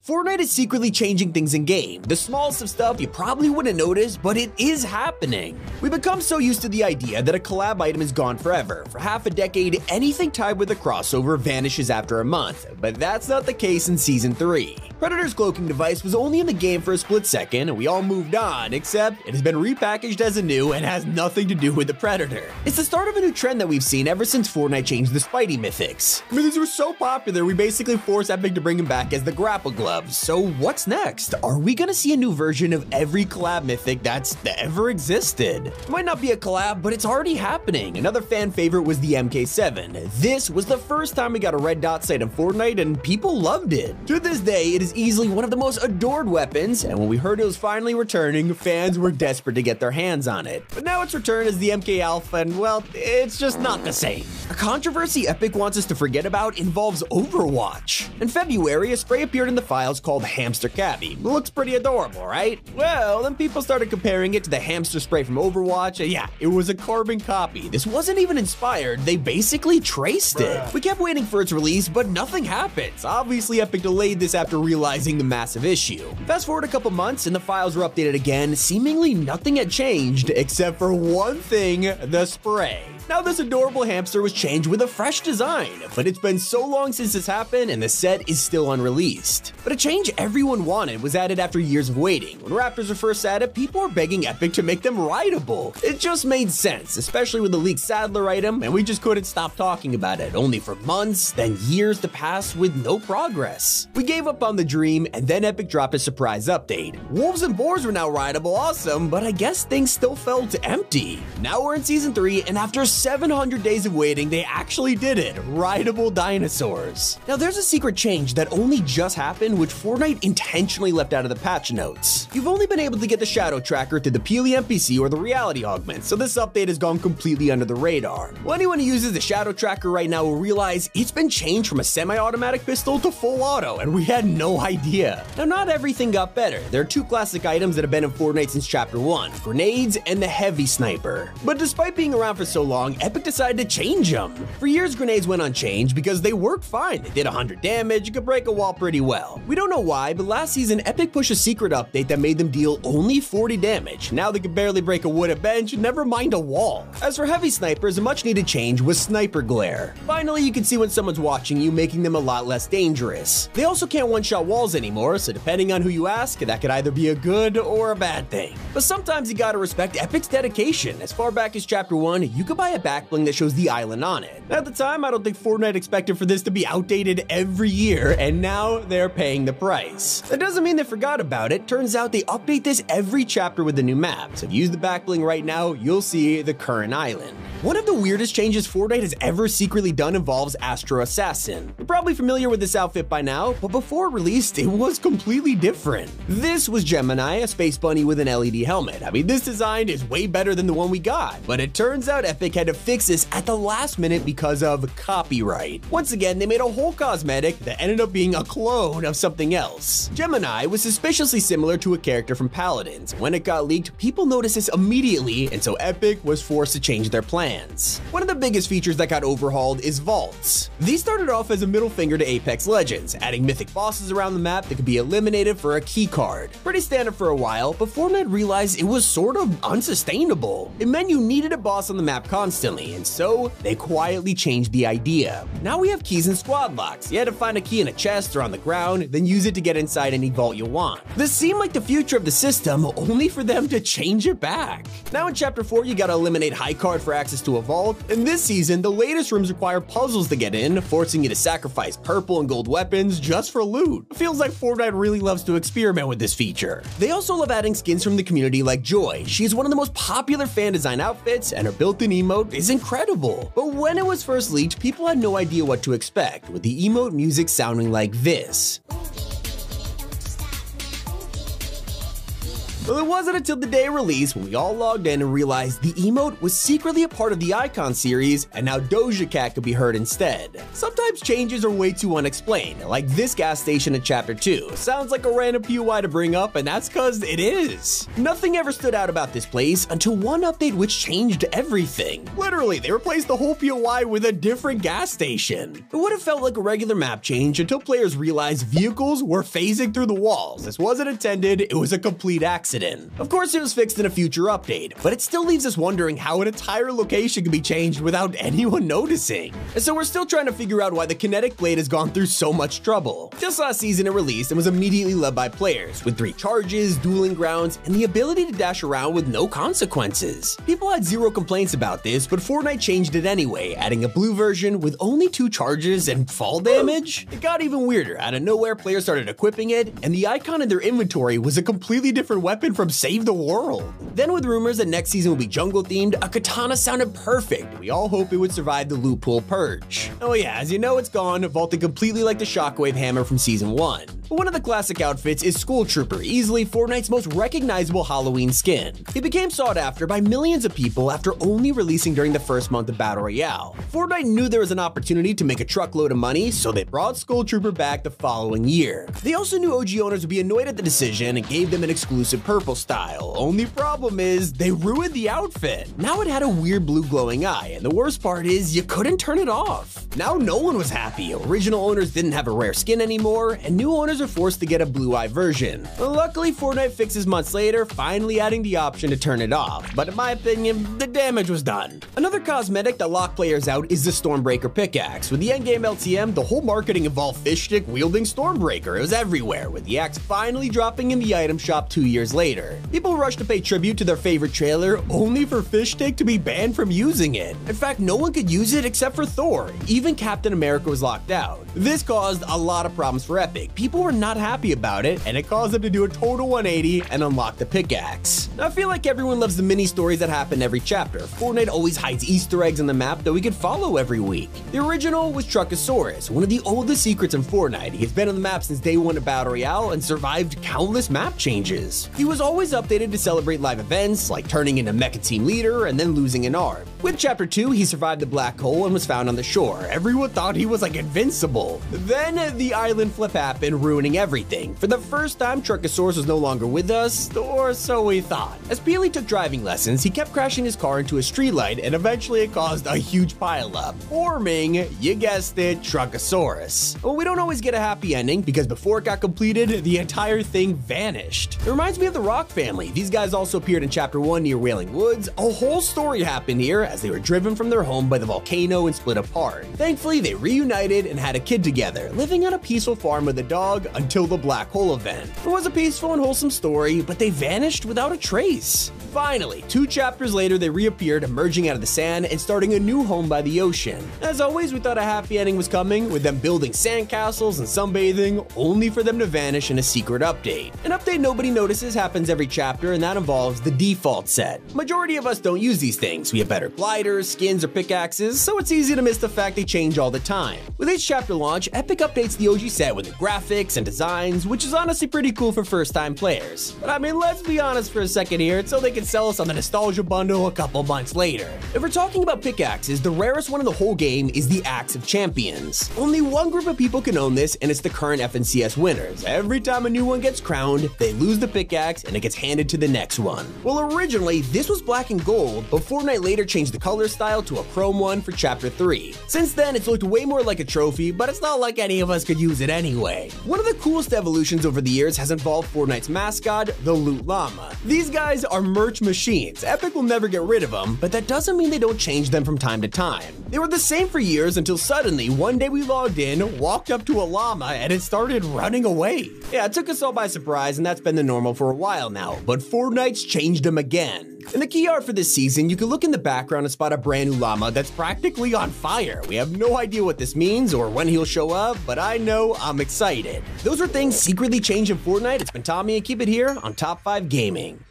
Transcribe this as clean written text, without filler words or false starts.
Fortnite is secretly changing things in-game. The smallest of stuff you probably wouldn't notice, but it is happening. We've become so used to the idea that a collab item is gone forever. For half a decade, anything tied with a crossover vanishes after a month, but that's not the case in Season 3. Predator's cloaking device was only in the game for a split second, and we all moved on, except it has been repackaged as a new and has nothing to do with the Predator. It's the start of a new trend that we've seen ever since Fortnite changed the Spidey mythics. I mean, these were so popular, we basically forced Epic to bring them back as the grapple gloves. So what's next? Are we gonna see a new version of every collab mythic that's ever existed? It might not be a collab, but it's already happening. Another fan favorite was the MK7. This was the first time we got a red dot sight in Fortnite, and people loved it. To this day, it is easily one of the most adored weapons, and when we heard it was finally returning, fans were desperate to get their hands on it. But now its return as the MK Alpha, and well, it's just not the same. A controversy Epic wants us to forget about involves Overwatch. In February, a spray appeared in the files called Hamster Cabby. It looks pretty adorable, right? Well, then people started comparing it to the hamster spray from Overwatch, and yeah, it was a carbon copy. This wasn't even inspired, they basically traced it. We kept waiting for its release, but nothing happens. Obviously, Epic delayed this after realizing the massive issue. Fast forward a couple months and the files were updated again. Seemingly nothing had changed except for one thing, the spray. Now this adorable hamster was changed with a fresh design, but it's been so long since this happened and the set is still unreleased. But a change everyone wanted was added after years of waiting. When Raptors were first added, people were begging Epic to make them rideable. It just made sense, especially with the leaked Saddler item, and we just couldn't stop talking about it, only for months, then years to pass with no progress. We gave up on the dream, and then Epic dropped a surprise update. Wolves and boars were now rideable, awesome, but I guess things still felt empty. Now we're in Season 3, and after 700 days of waiting, they actually did it, rideable dinosaurs. Now there's a secret change that only just happened, which Fortnite intentionally left out of the patch notes. You've only been able to get the shadow tracker through the Peely NPC or the reality augment, so this update has gone completely under the radar. Well, anyone who uses the shadow tracker right now will realize it's been changed from a semi-automatic pistol to full auto, and we had no idea. Now not everything got better. There are two classic items that have been in Fortnite since Chapter 1, grenades and the heavy sniper. But despite being around for so long, Epic decided to change them. For years, grenades went unchanged because they worked fine. They did 100 damage, you could break a wall pretty well. We don't know why, but last season, Epic pushed a secret update that made them deal only 40 damage. Now they could barely break a wooden bench, never mind a wall. As for heavy snipers, a much needed change was sniper glare. Finally, you can see when someone's watching you, making them a lot less dangerous. They also can't one-shot walls anymore, so depending on who you ask, that could either be a good or a bad thing. But sometimes you gotta respect Epic's dedication. As far back as Chapter 1, you could buy a back bling that shows the island on it. At the time, I don't think Fortnite expected for this to be outdated every year, and now they're paying the price. That doesn't mean they forgot about it. Turns out they update this every chapter with a new map. So if you use the back bling right now, you'll see the current island. One of the weirdest changes Fortnite has ever secretly done involves Astro Assassin. You're probably familiar with this outfit by now, but before it released, it was completely different. This was Gemini, a space bunny with an LED helmet. I mean, this design is way better than the one we got, but it turns out Epic had to fix this at the last minute because of copyright. Once again, they made a whole cosmetic that ended up being a clone of something else. Gemini was suspiciously similar to a character from Paladins. When it got leaked, people noticed this immediately, and so Epic was forced to change their plans. One of the biggest features that got overhauled is vaults. These started off as a middle finger to Apex Legends, adding mythic bosses around the map that could be eliminated for a key card. Pretty standard for a while, but Fortnite realized it was sort of unsustainable. It meant you needed a boss on the map constantly, and so they quietly changed the idea. Now we have keys and squad locks. You had to find a key in a chest or on the ground, then use it to get inside any vault you want. This seemed like the future of the system, only for them to change it back. Now in Chapter 4, you gotta eliminate high card for access to a vault, and this season, the latest rooms require puzzles to get in, forcing you to sacrifice purple and gold weapons just for loot. It feels like Fortnite really loves to experiment with this feature. They also love adding skins from the community like Joy. She's one of the most popular fan design outfits, and her built-in emote is incredible. But when it was first leaked, people had no idea what to expect, with the emote music sounding like this. Well, it wasn't until the day of release when we all logged in and realized the emote was secretly a part of the Icon series, and now Doja Cat could be heard instead. Sometimes changes are way too unexplained, like this gas station in Chapter 2. Sounds like a random POI to bring up, and that's cause it is. Nothing ever stood out about this place until one update which changed everything. Literally, they replaced the whole POI with a different gas station. It would have felt like a regular map change until players realized vehicles were phasing through the walls. This wasn't intended, it was a complete accident. Of course, it was fixed in a future update, but it still leaves us wondering how an entire location can be changed without anyone noticing. And so we're still trying to figure out why the kinetic blade has gone through so much trouble. Just last season it released and was immediately loved by players, with 3 charges, dueling grounds, and the ability to dash around with no consequences. People had zero complaints about this, but Fortnite changed it anyway, adding a blue version with only 2 charges and fall damage. It got even weirder. Out of nowhere, players started equipping it, and the icon in their inventory was a completely different weapon from Save the World. Then with rumors that next season will be jungle themed, a katana sounded perfect. We all hope it would survive the loot pool purge. Oh yeah, as you know, it's gone, vaulting completely like the shockwave hammer from season 1. But one of the classic outfits is School Trooper, easily Fortnite's most recognizable Halloween skin. He became sought after by millions of people after only releasing during the first month of Battle Royale. Fortnite knew there was an opportunity to make a truckload of money, so they brought School Trooper back the following year. They also knew OG owners would be annoyed at the decision and gave them an exclusive purple style. Only problem is, they ruined the outfit. Now it had a weird blue glowing eye, and the worst part is, you couldn't turn it off. Now no one was happy. Original owners didn't have a rare skin anymore, and new owners are forced to get a blue eye version. Luckily, Fortnite fixes months later, finally adding the option to turn it off, but in my opinion, the damage was done. Another cosmetic that locked players out is the Stormbreaker pickaxe. With the endgame LTM, the whole marketing involved fish stick wielding Stormbreaker. It was everywhere, with the axe finally dropping in the item shop 2 years later. People rushed to pay tribute to their favorite trailer, only for fish stick to be banned from using it. In fact, no one could use it except for Thor. Even Captain America was locked out. This caused a lot of problems for Epic. People were not happy about it, and it caused them to do a total 180 and unlock the pickaxe. Now, I feel like everyone loves the mini stories that happen every chapter. Fortnite always hides Easter eggs on the map that we could follow every week. The original was Truckosaurus, one of the oldest secrets in Fortnite. He's been on the map since day 1 of Battle Royale and survived countless map changes. He was always updated to celebrate live events, like turning into Mecha Team Leader and then losing an arm. With Chapter 2, he survived the black hole and was found on the shore. Everyone thought he was like invincible. Then the island flip happened, ruining everything. For the first time, Truckosaurus was no longer with us, or so we thought. As Peely took driving lessons, he kept crashing his car into a streetlight, and eventually it caused a huge pileup, forming, you guessed it, Truckosaurus. Well, we don't always get a happy ending, because before it got completed, the entire thing vanished. It reminds me of the Rock family. These guys also appeared in Chapter 1 near Wailing Woods. A whole story happened here as they were driven from their home by the volcano and split apart. Thankfully, they reunited and had a kid together, living on a peaceful farm with a dog until the black hole event. It was a peaceful and wholesome story, but they vanished without a trace. Finally, 2 chapters later, they reappeared, emerging out of the sand and starting a new home by the ocean. As always, we thought a happy ending was coming, with them building sandcastles and sunbathing, only for them to vanish in a secret update. An update nobody notices happens every chapter, and that involves the default set. Majority of us don't use these things. We have better gliders, skins, or pickaxes, so it's easy to miss the fact they change all the time. With each chapter launch, Epic updates the OG set with the graphics and designs, which is honestly pretty cool for first-time players. But I mean, let's be honest for a second here, it's so they can sell us on the nostalgia bundle a couple months later. If we're talking about pickaxes, the rarest one in the whole game is the Axe of Champions. Only one group of people can own this, and it's the current FNCS winners. Every time a new one gets crowned, they lose the pickaxe and it gets handed to the next one. Well, originally, this was black and gold, but Fortnite later changed the color style to a chrome one for Chapter 3. Since then, it's looked way more like a trophy, but it's not like any of us could use it anyway. One of the coolest evolutions over the years has involved Fortnite's mascot, the Loot Llama. These guys are merch machines. Epic will never get rid of them, but that doesn't mean they don't change them from time to time. They were the same for years until suddenly, one day we logged in, walked up to a llama, and it started running away. Yeah, it took us all by surprise, and that's been the normal for a while now, but Fortnite's changed them again. In the key art for this season, you can look in the background and spot a brand new llama that's practically on fire. We have no idea what this means or when he'll show up, but I know I'm excited. Those are things secretly changed in Fortnite. It's been Tommy, and keep it here on Top 5 Gaming.